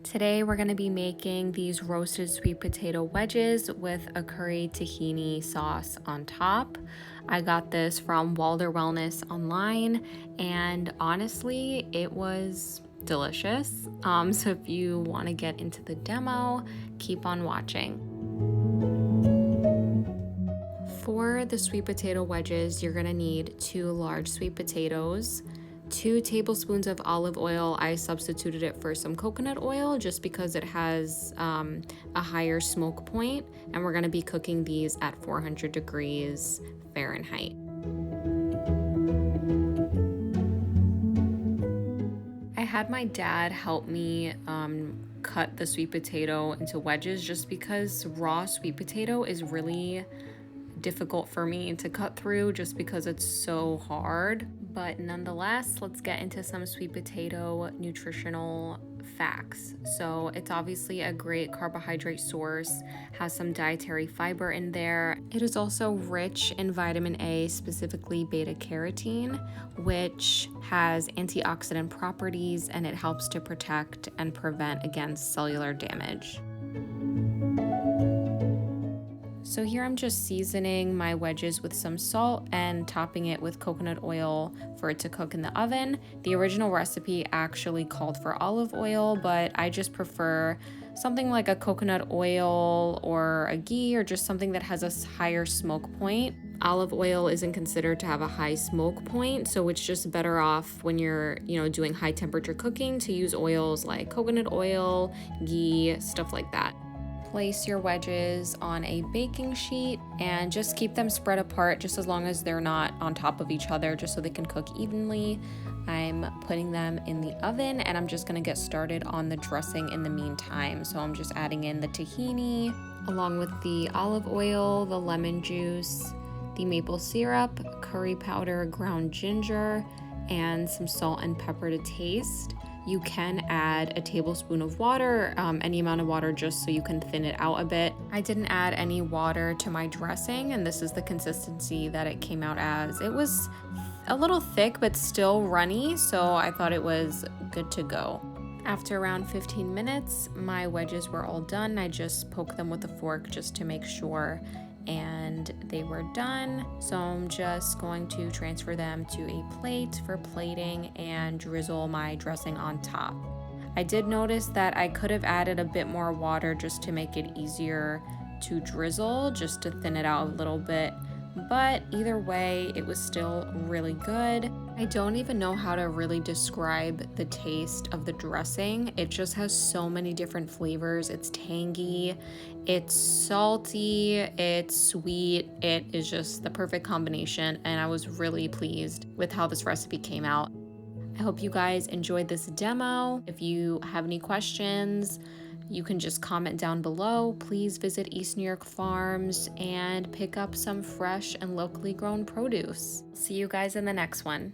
Today we're going to be making these roasted sweet potato wedges with a curry tahini sauce on top. I got this from Walder Wellness online, and honestly it was delicious. So if you want to get into the demo, keep on watching. For the sweet potato wedges, you're going to need 2 large sweet potatoes, 2 tablespoons of olive oil. I substituted it for some coconut oil just because it has a higher smoke point, and we're going to be cooking these at 400 degrees Fahrenheit. I had my dad help me cut the sweet potato into wedges just because raw sweet potato is really difficult for me to cut through just because it's so hard. But nonetheless, let's get into some sweet potato nutritional facts. So it's obviously a great carbohydrate source, has some dietary fiber in there. It is also rich in vitamin A, specifically beta carotene, which has antioxidant properties, and it helps to protect and prevent against cellular damage. So here I'm just seasoning my wedges with some salt and topping it with coconut oil for it to cook in the oven. The original recipe actually called for olive oil, but I just prefer something like a coconut oil or a ghee, or just something that has a higher smoke point. Olive oil isn't considered to have a high smoke point, so it's just better off when you're, doing high temperature cooking to use oils like coconut oil, ghee, stuff like that. Place your wedges on a baking sheet and just keep them spread apart just as long as they're not on top of each other, just so they can cook evenly. I'm putting them in the oven, and I'm just gonna get started on the dressing in the meantime. So I'm just adding in the tahini along with the olive oil, the lemon juice, the maple syrup, curry powder, ground ginger, and some salt and pepper to taste. You can add a tablespoon of water, any amount of water, just so you can thin it out a bit. I didn't add any water to my dressing, and this is the consistency that it came out as. It was a little thick, but still runny, so I thought it was good to go. After around 15 minutes, my wedges were all done. I just poked them with a fork just to make sure, and they were done. So I'm just going to transfer them to a plate for plating and drizzle my dressing on top. I did notice that I could have added a bit more water just to make it easier to drizzle, just to thin it out a little bit. But either way, it was still really good. I don't even know how to really describe the taste of the dressing. It just has so many different flavors. It's tangy, it's salty, it's sweet. It is just the perfect combination, and I was really pleased with how this recipe came out. I hope you guys enjoyed this demo. If you have any questions, you can just comment down below. Please visit East New York Farms and pick up some fresh and locally grown produce. See you guys in the next one.